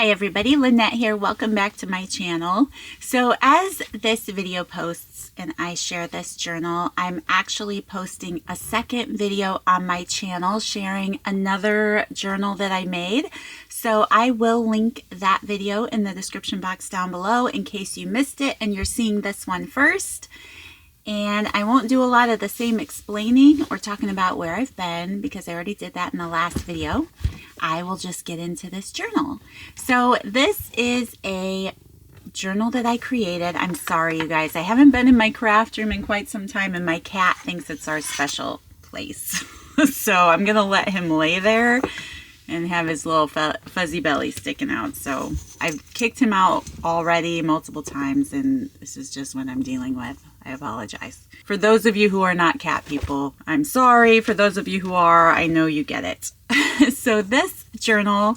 Hi everybody, Lynette here. Welcome back to my channel. So as this video posts and I share this journal, I'm actually posting a second video on my channel sharing another journal that I made. So I will link that video in the description box down below in case you missed it and you're seeing this one first. And I won't do a lot of the same explaining or talking about where I've been because I already did that in the last video. I will just get into this journal. So this is a journal that I created. I'm sorry, you guys. I haven't been in my craft room in quite some time and my cat thinks it's our special place. So I'm going to let him lay there and have his little fuzzy belly sticking out. So I've kicked him out already multiple times and this is just what I'm dealing with. I apologize. For those of you who are not cat people, I'm sorry. For those of you who are, I know you get it. So this journal,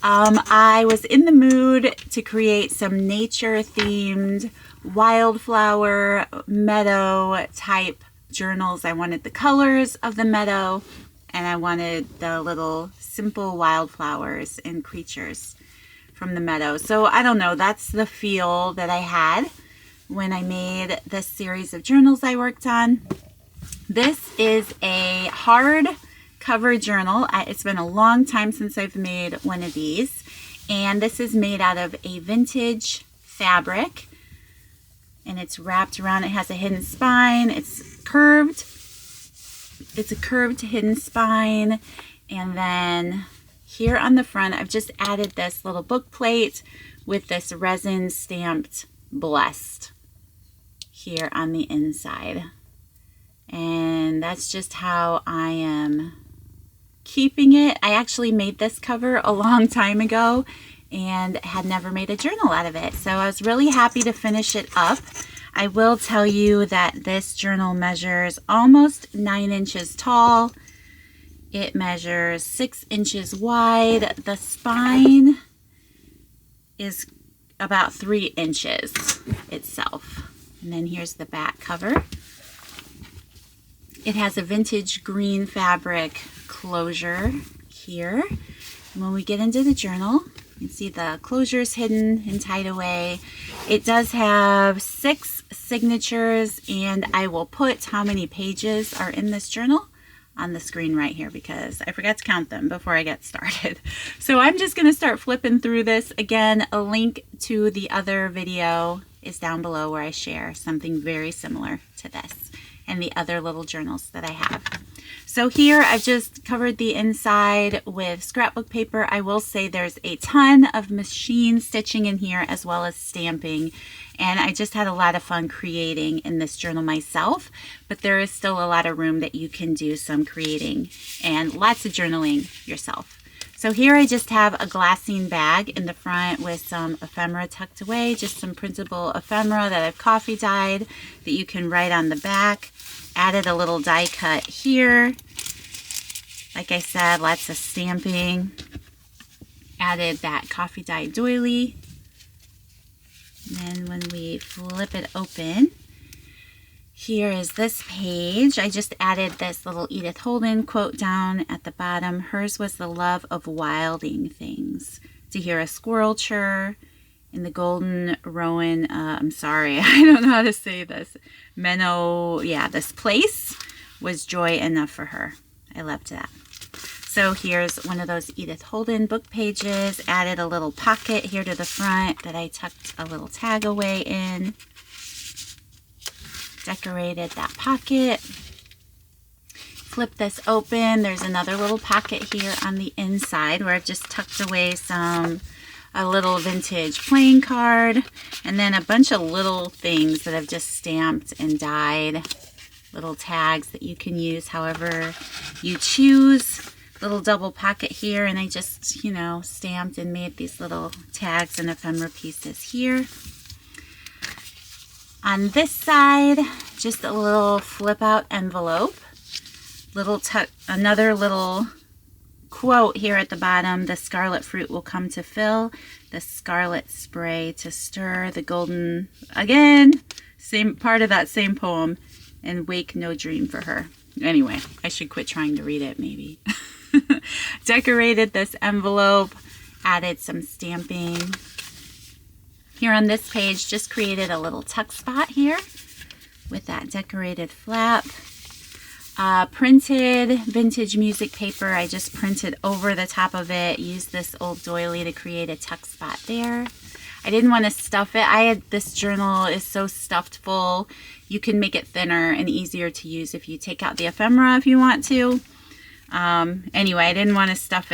I was in the mood to create some nature-themed wildflower meadow type journals. I wanted the colors of the meadow and I wanted the little simple wildflowers and creatures from the meadow. So I don't know, that's the feel that I had when I made this series of journals I worked on. This is a hard cover journal. It's been a long time since I've made one of these, and this is made out of a vintage fabric and it's wrapped around. It has a hidden spine. It's curved. It's a curved hidden spine, and then here on the front I've just added this little book plate with this resin stamped blessed here on the inside, and that's just how I am keeping it. I actually made this cover a long time ago and had never made a journal out of it, so I was really happy to finish it up. I will tell you that this journal measures almost 9 inches tall. It measures 6 inches wide. The spine is about 3 inches itself. And then here's the back cover. It has a vintage green fabric closure here. And when we get into the journal, you can see the closure is hidden and tied away. It does have 6 signatures, and I will put how many pages are in this journal on the screen right here because I forgot to count them before I get started. So I'm just going to start flipping through this. Again, a link to the other video is down below where I share something very similar to this and the other little journals that I have. So here I've just covered the inside with scrapbook paper. I will say there's a ton of machine stitching in here as well as stamping, and I just had a lot of fun creating in this journal myself, but there is still a lot of room that you can do some creating and lots of journaling yourself. So here I just have a glassine bag in the front with some ephemera tucked away, just some printable ephemera that I've coffee dyed that you can write on the back. Added a little die cut here. Like I said, lots of stamping. Added that coffee dyed doily. And then when we flip it open, here is this page. I just added this little Edith Holden quote down at the bottom. Hers was the love of wilding things. To hear a squirrel chirp in the golden rowan, I'm sorry, I don't know how to say this. This place was joy enough for her. I loved that. So here's one of those Edith Holden book pages. Added a little pocket here to the front that I tucked a little tag away in. Decorated that pocket. Flip this open. There's another little pocket here on the inside where I've just tucked away a little vintage playing card, and then a bunch of little things that I've just stamped and dyed. Little tags that you can use however you choose. Little double pocket here, and I just, stamped and made these little tags and ephemera pieces here. On this side, just a little flip out envelope. Another little quote here at the bottom. The scarlet fruit will come to fill, the scarlet spray to stir, the golden, again, same part of that same poem, and wake no dream for her. Anyway, I should quit trying to read it maybe. Decorated this envelope, added some stamping. Here on this page, just created a little tuck spot here with that decorated flap. Printed vintage music paper. I just printed over the top of it, used this old doily to create a tuck spot there. I didn't want to stuff it. This journal is so stuffed full. You can make it thinner and easier to use if you take out the ephemera if you want to. Anyway, I didn't want to stuff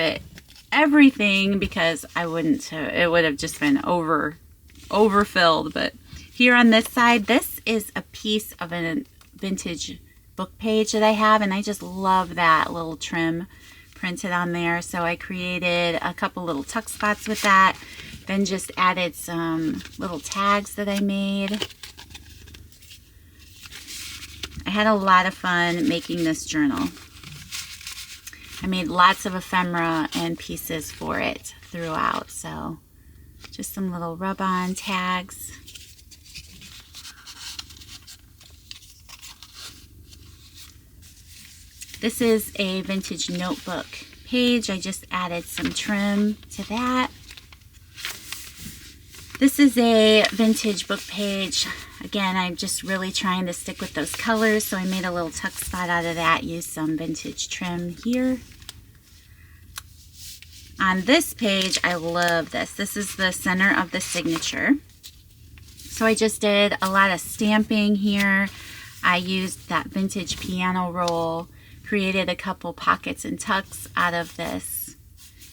everything because it would have just been overfilled. But here on this side, this is a piece of a vintage book page that I have, and I just love that little trim printed on there. So I created a couple little tuck spots with that, then just added some little tags that I made. I had a lot of fun making this journal. I made lots of ephemera and pieces for it throughout, so just some little rub-on tags. This is a vintage notebook page. I just added some trim to that. This is a vintage book page. Again, I'm just really trying to stick with those colors, so I made a little tuck spot out of that, used some vintage trim here. On this page, I love this. This is the center of the signature. So I just did a lot of stamping here. I used that vintage piano roll, created a couple pockets and tucks out of this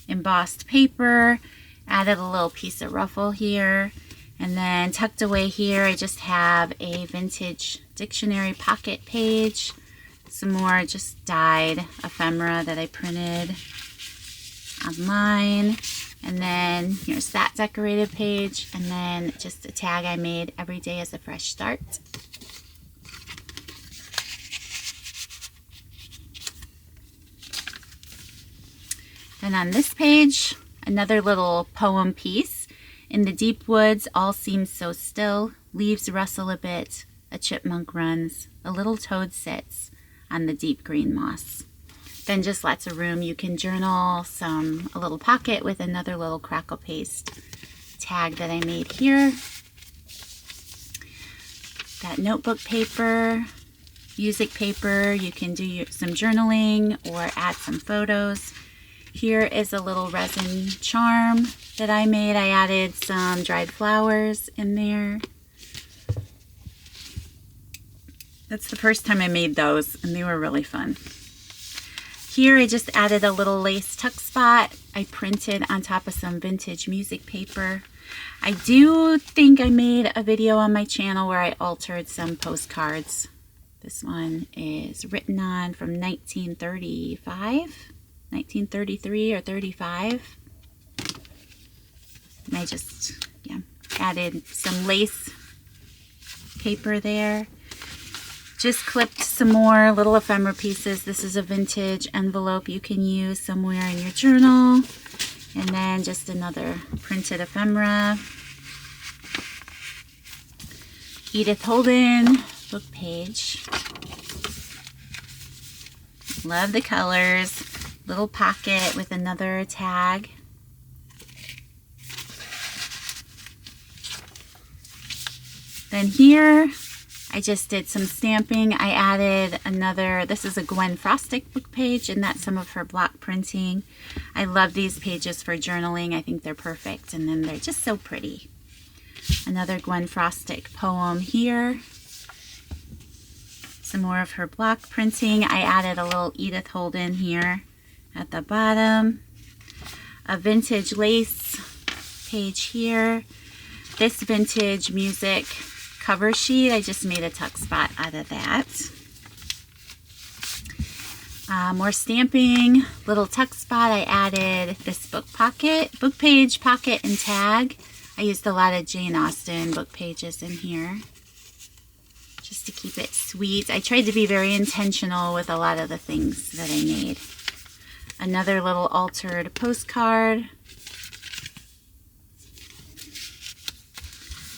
embossed paper, added a little piece of ruffle here, and then tucked away here I just have a vintage dictionary pocket page, some more just dyed ephemera that I printed online, and then here's that decorated page, and then just a tag I made, every day is a fresh start. Then on this page, another little poem piece. In the deep woods, all seems so still. Leaves rustle a bit, a chipmunk runs, a little toad sits on the deep green moss. Then just lots of room. You can journal, a little pocket with another little crackle paste tag that I made here. That notebook paper, music paper, you can do some journaling or add some photos. Here is a little resin charm that I made. I added some dried flowers in there. That's the first time I made those, and they were really fun. Here I just added a little lace tuck spot. I printed on top of some vintage music paper. I do think I made a video on my channel where I altered some postcards. This one is written on from 1933 or 35. And I just added some lace paper there. Just clipped some more little ephemera pieces. This is a vintage envelope you can use somewhere in your journal. And then just another printed ephemera. Edith Holden book page. Love the colors. Little pocket with another tag. Then here I just did some stamping. I added this is a Gwen Frostic book page, and that's some of her block printing. I love these pages for journaling. I think they're perfect, and then they're just so pretty. Another Gwen Frostic poem here. Some more of her block printing. I added a little Edith Holden here at the bottom. A vintage lace page here. This vintage music cover sheet, I just made a tuck spot out of that. More stamping, little tuck spot. I added this book page, pocket, and tag. I used a lot of Jane Austen book pages in here just to keep it sweet. I tried to be very intentional with a lot of the things that I made. Another little altered postcard.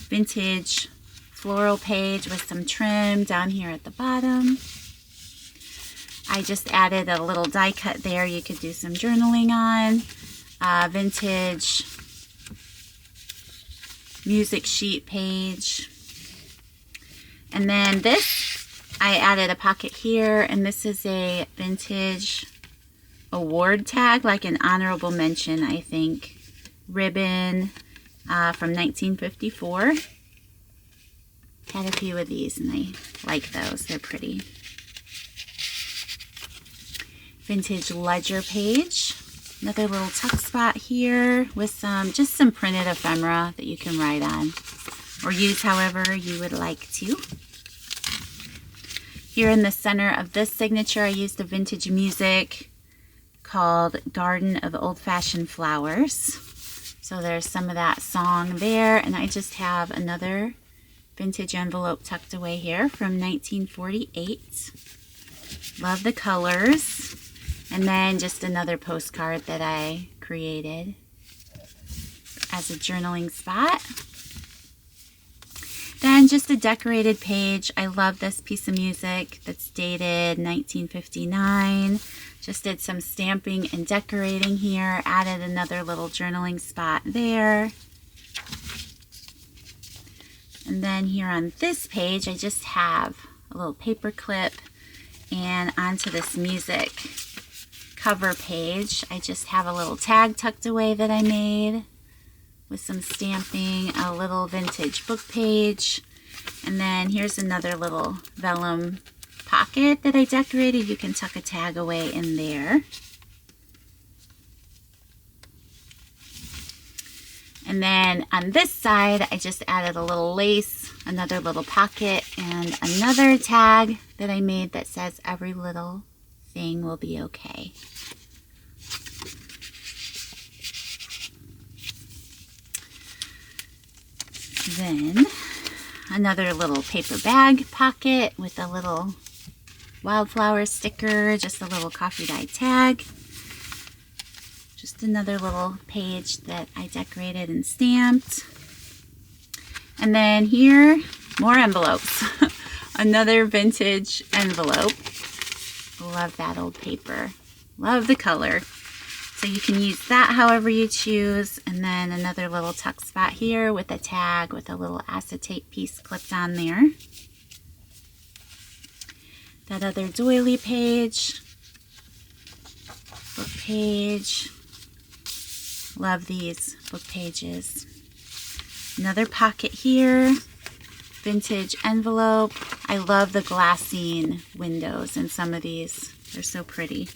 Vintage floral page with some trim down here at the bottom. I just added a little die cut there you could do some journaling on. vintage music sheet page. And then this, I added a pocket here, and this is a vintage award tag, like an honorable mention, I think, ribbon from 1954. Had a few of these and I like those, they're pretty. Vintage ledger page, another little tuck spot here with just some printed ephemera that you can write on or use however you would like to. Here in the center of this signature, I used a vintage music called Garden of Old-Fashioned Flowers. So there's some of that song there, and I just have another vintage envelope tucked away here from 1948. Love the colors. And then just another postcard that I created as a journaling spot. Then just a decorated page. I love this piece of music that's dated 1959. Just did some stamping and decorating here. Added another little journaling spot there. And then here on this page, I just have a little paper clip, and onto this music cover page, I just have a little tag tucked away that I made with some stamping, a little vintage book page, and then here's another little vellum pocket that I decorated. You can tuck a tag away in there. And then on this side, I just added a little lace, another little pocket, and another tag that I made that says every little thing will be okay. Then another little paper bag pocket with a little wildflower sticker, just a little coffee dye tag. Just another little page that I decorated and stamped. And then here, more envelopes. Another vintage envelope. Love that old paper. Love the color. So you can use that however you choose. And then another little tuck spot here with a tag with a little acetate piece clipped on there. That other doily page. Book page. Love these book pages. Another pocket here. Vintage envelope. I love the glassine windows in some of these. They're so pretty.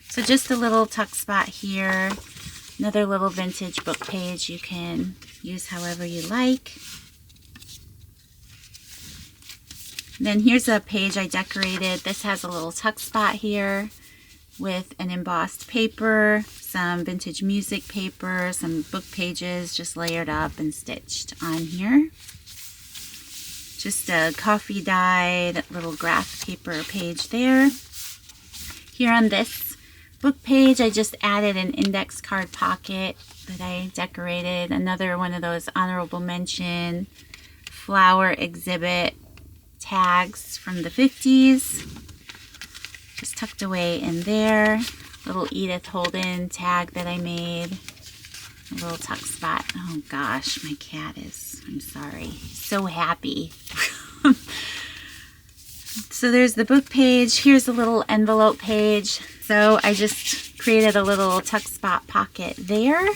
So just a little tuck spot here. Another little vintage book page you can use however you like. Then here's a page I decorated. This has a little tuck spot here with an embossed paper, some vintage music paper, some book pages just layered up and stitched on here. Just a coffee dyed little graph paper page there. Here on this book page, I just added an index card pocket that I decorated. Another one of those honorable mention flower exhibit tags from the 50s. Just tucked away in there. Little Edith Holden tag that I made. A little tuck spot. Oh gosh, my cat is, I'm sorry, so happy. So there's the book page. Here's a little envelope page. So I just created a little tuck spot pocket there.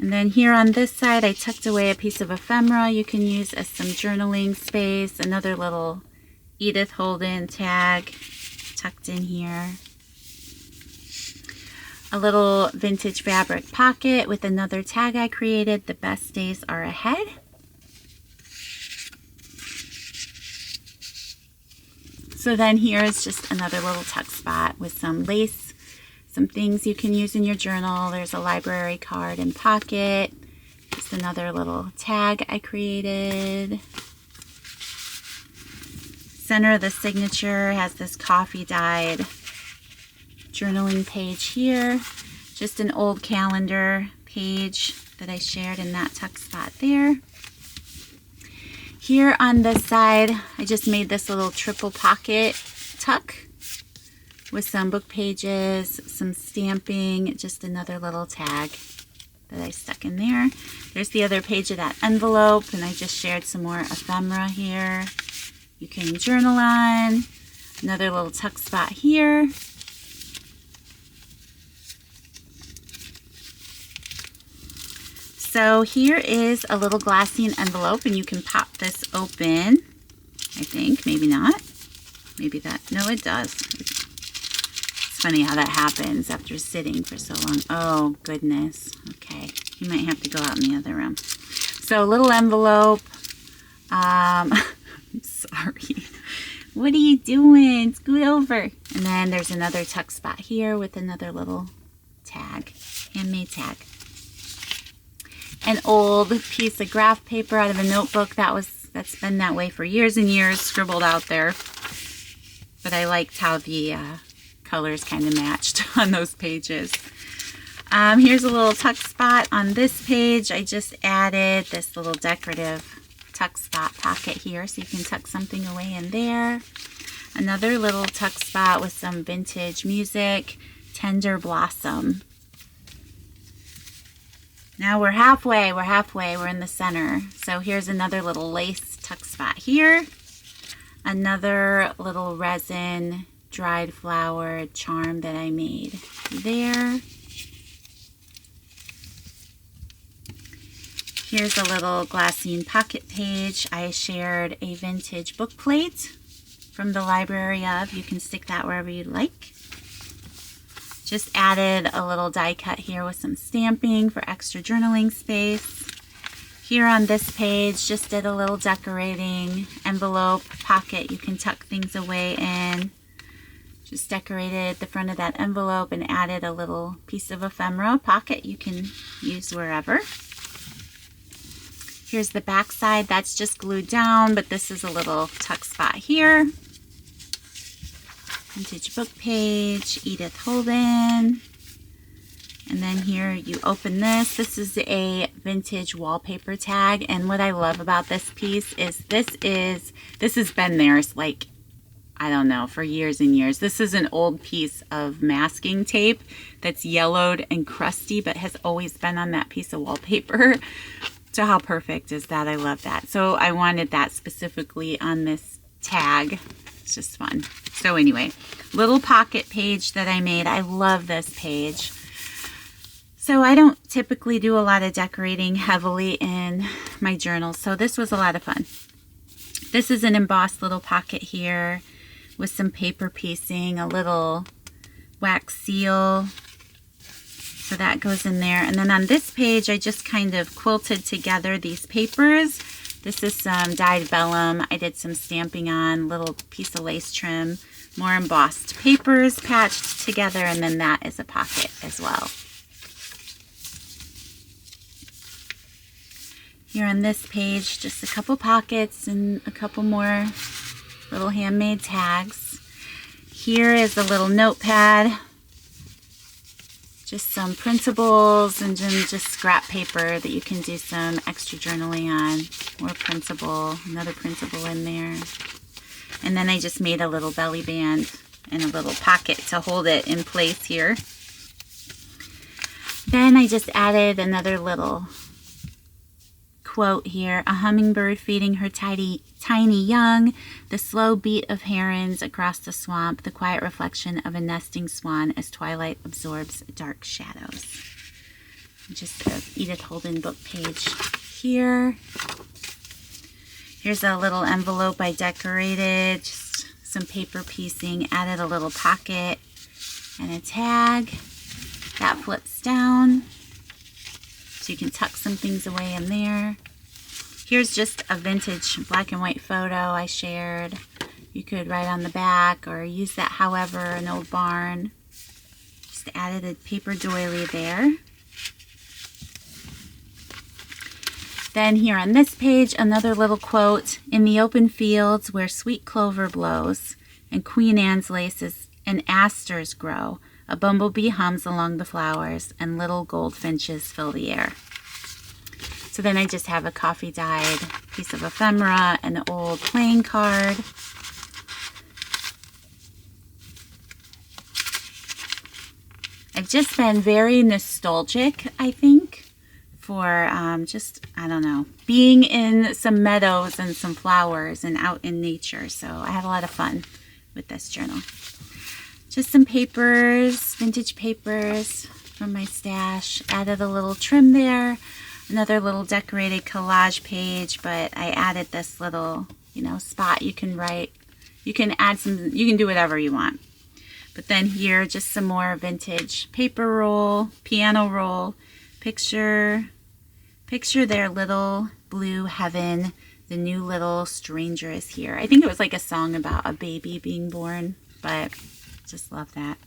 And then here on this side, I tucked away a piece of ephemera you can use as some journaling space. Another little Edith Holden tag tucked in here. A little vintage fabric pocket with another tag I created, the best days are ahead. So then here is just another little tuck spot with some lace, some things you can use in your journal. There's a library card and pocket. Just another little tag I created. Center of the signature has this coffee dyed journaling page here. Just an old calendar page that I shared in that tuck spot there. Here on this side, I just made this little triple pocket tuck with some book pages, some stamping, just another little tag that I stuck in there. There's the other page of that envelope, and I just shared some more ephemera here you can journal on. Another little tuck spot here. So here is a little glassine envelope, and you can pop this open, I think. Maybe not. Maybe that. No, it does. It's funny how that happens after sitting for so long. Oh, goodness. Okay. You might have to go out in the other room. So a little envelope. I'm sorry. What are you doing? Scoot over. And then there's another tuck spot here with another little tag. Handmade tag. An old piece of graph paper out of a notebook that's been that way for years and years, scribbled out there. But I liked how the colors kind of matched on those pages. Here's a little tuck spot on this page. I just added this little decorative tuck spot pocket here, so you can tuck something away in there. Another little tuck spot with some vintage music, Tender Blossom. Now we're halfway, we're in the center. So here's another little lace tuck spot here. Another little resin dried flower charm that I made there. Here's a little glassine pocket page. I shared a vintage book plate from the library of. You can stick that wherever you'd like. Just added a little die cut here with some stamping for extra journaling space. Here on this page, just did a little decorating envelope pocket you can tuck things away in. Just decorated the front of that envelope and added a little piece of ephemera pocket you can use wherever. Here's the back side. That's just glued down, but this is a little tuck spot here. Vintage book page, Edith Holden. And then here you open this. This is a vintage wallpaper tag. And what I love about this piece is this has been there like, I don't know, for years and years. This is an old piece of masking tape that's yellowed and crusty, but has always been on that piece of wallpaper. So how perfect is that? I love that. So I wanted that specifically on this tag. It's just fun. So anyway, little pocket page that I made. I love this page. So I don't typically do a lot of decorating heavily in my journals, so this was a lot of fun. This is an embossed little pocket here with some paper piecing, a little wax seal. So that goes in there. And then on this page, I just kind of quilted together these papers. This is some dyed vellum. I did some stamping on, little piece of lace trim, more embossed papers patched together, and then that is a pocket as well. Here on this page, just a couple pockets and a couple more little handmade tags. Here is a little notepad. Just some printables and just scrap paper that you can do some extra journaling on. More printable, another printable in there. And then I just made a little belly band and a little pocket to hold it in place here. Then I just added another little quote here. A hummingbird feeding her tiny young, the slow beat of herons across the swamp, the quiet reflection of a nesting swan as twilight absorbs dark shadows. Just an Edith Holden book page here. Here's a little envelope I decorated, just some paper piecing, added a little pocket and a tag. That flips down, so you can tuck some things away in there. Here's just a vintage black and white photo I shared. You could write on the back or use that however, an old barn. Just added a paper doily there. Then here on this page, another little quote. In the open fields where sweet clover blows and Queen Anne's laces and asters grow, a bumblebee hums along the flowers and little goldfinches fill the air. So then I just have a coffee dyed piece of ephemera and an old playing card. I've just been very nostalgic, I think, for just, I don't know, being in some meadows and some flowers and out in nature. So I had a lot of fun with this journal. Just some papers, vintage papers from my stash. Added a little trim there. Another little decorated collage page, but I added this little, spot you can write. You can add some, you can do whatever you want. But then here, just some more vintage paper roll, piano roll, picture their little blue heaven. The new little stranger is here. I think it was like a song about a baby being born, but just love that.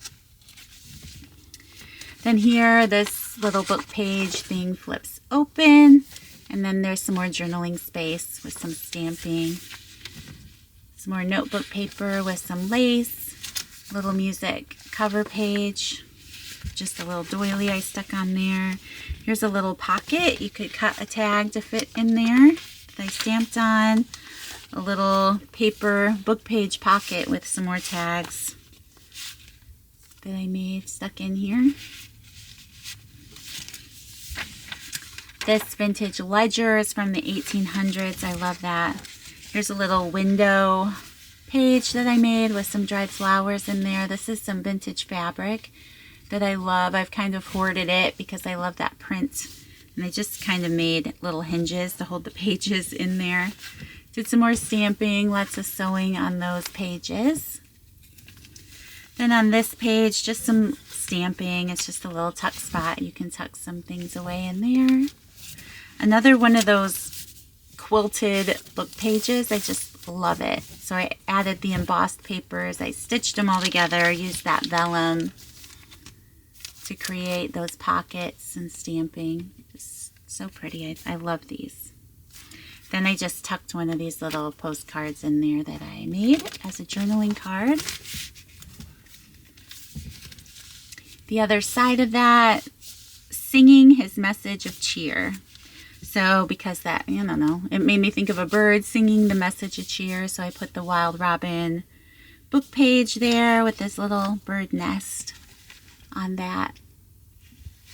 Then here, this little book page thing flips open, and then there's some more journaling space with some stamping. Some more notebook paper with some lace. Little music cover page, just a little doily I stuck on there. Here's a little pocket. You could cut a tag to fit in there that I stamped on. A little paper book page pocket with some more tags that I made stuck in here. This vintage ledger is from the 1800s. I love that. Here's a little window page that I made with some dried flowers in there. This is some vintage fabric that I love. I've kind of hoarded it because I love that print. And I just kind of made little hinges to hold the pages in there. Did some more stamping, lots of sewing on those pages. Then on this page, just some stamping. It's just a little tuck spot. You can tuck some things away in there. Another one of those quilted book pages. I just love it. So I added the embossed papers. I stitched them all together, used that vellum to create those pockets and stamping. Just so pretty. I love these. Then I just tucked one of these little postcards in there that I made as a journaling card. The other side of that, singing his message of cheer. So because that, I don't know, it made me think of a bird singing the message of cheer. So I put the Wild Robin book page there with this little bird nest on that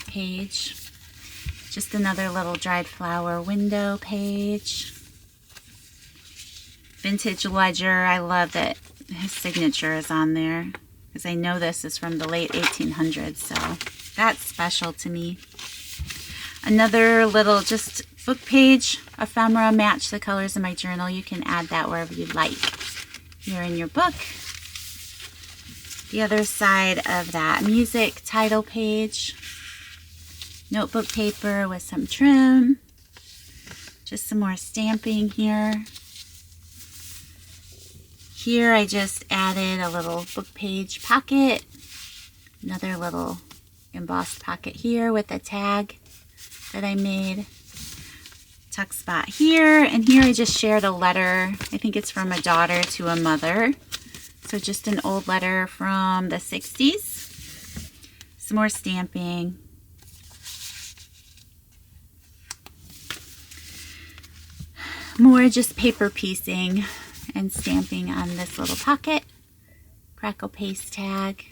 page. Just another little dried flower window page. Vintage ledger. I love that his signature is on there because I know this is from the late 1800s. So that's special to me. Another little just book page ephemera, match the colors of my journal. You can add that wherever you like here in your book. The other side of that, music title page. Notebook paper with some trim. Just some more stamping here. Here I just added a little book page pocket. Another little embossed pocket here with a tag that I made. Tuck spot here, and here I just shared a letter. I think it's from a daughter to a mother. So just an old letter from the 60s. Some more stamping. More just paper piecing and stamping on this little pocket. Crackle paste tag.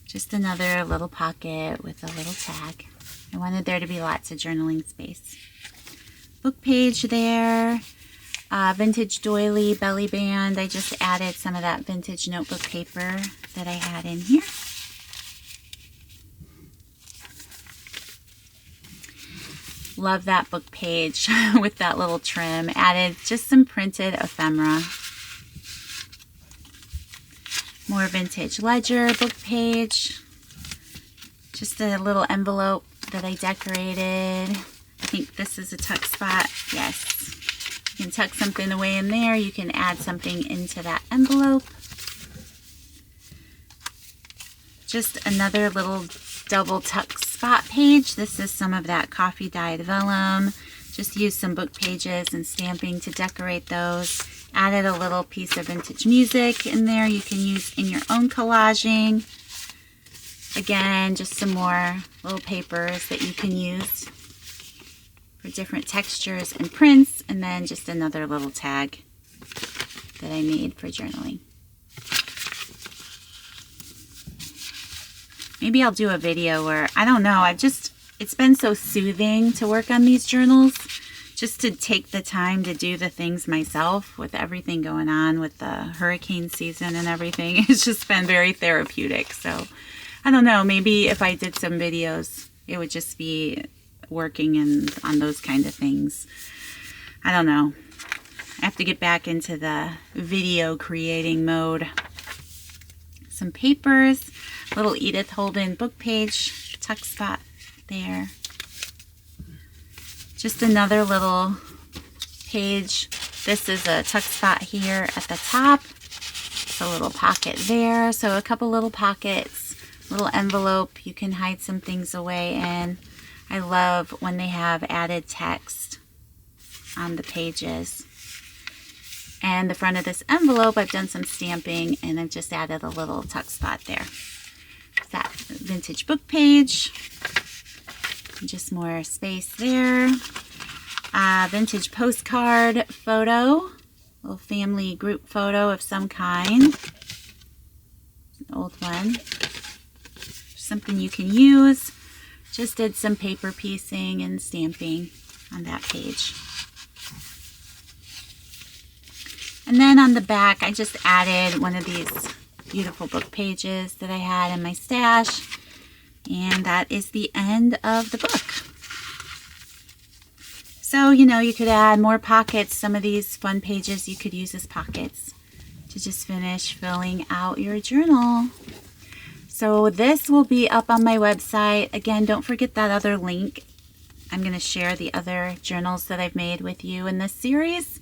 Just another little pocket with a little tag. I wanted there to be lots of journaling space. Book page there. Vintage doily belly band. I just added some of that vintage notebook paper that I had in here. Love that book page with that little trim. Added just some printed ephemera. More vintage ledger book page. Just a little envelope that I decorated. I think this is a tuck spot. Yes. You can tuck something away in there. You can add something into that envelope. Just another little double tuck spot page. This is some of that coffee dyed vellum. Just used some book pages and stamping to decorate those. Added a little piece of vintage music in there you can use in your own collaging. Again, just some more little papers that you can use for different textures and prints, and then just another little tag that I made for journaling. Maybe I'll do a video where, I don't know, it's been so soothing to work on these journals, just to take the time to do the things myself with everything going on with the hurricane season and everything. It's just been very therapeutic. So I don't know, maybe if I did some videos, it would just be working on those kind of things. I don't know. I have to get back into the video creating mode. Some papers, little Edith Holden book page, tuck spot there. Just another little page. This is a tuck spot here at the top. It's a little pocket there. So a couple little pockets, little envelope you can hide some things away in. I love when they have added text on the pages. And the front of this envelope, I've done some stamping and I've just added a little tuck spot there. That vintage book page. Just more space there. Vintage postcard photo. Little family group photo of some kind. An old one. Something you can use. Just did some paper piecing and stamping on that page. And then on the back, I just added one of these beautiful book pages that I had in my stash. And that is the end of the book. So, you know, you could add more pockets. Some of these fun pages you could use as pockets to just finish filling out your journal. So this will be up on my website. Again, don't forget that other link. I'm going to share the other journals that I've made with you in this series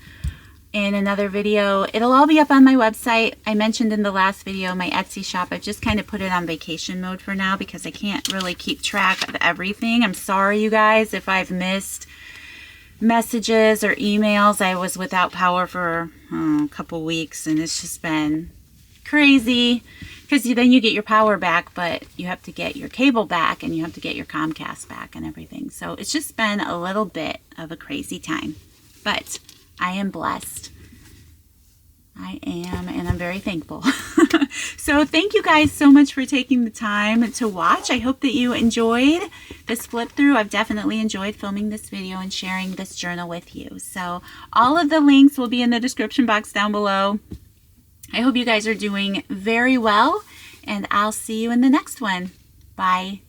in another video. It'll all be up on my website. I mentioned in the last video my Etsy shop. I've just kind of put it on vacation mode for now because I can't really keep track of everything. I'm sorry, you guys, if I've missed messages or emails. I was without power for a couple weeks and it's just been crazy because then you get your power back, but you have to get your cable back and you have to get your Comcast back and everything. So it's just been a little bit of a crazy time, but I am blessed. I am, and I'm very thankful. So thank you guys so much for taking the time to watch. I hope that you enjoyed this flip through. I've definitely enjoyed filming this video and sharing this journal with you. So all of the links will be in the description box down below. I hope you guys are doing very well, and I'll see you in the next one. Bye.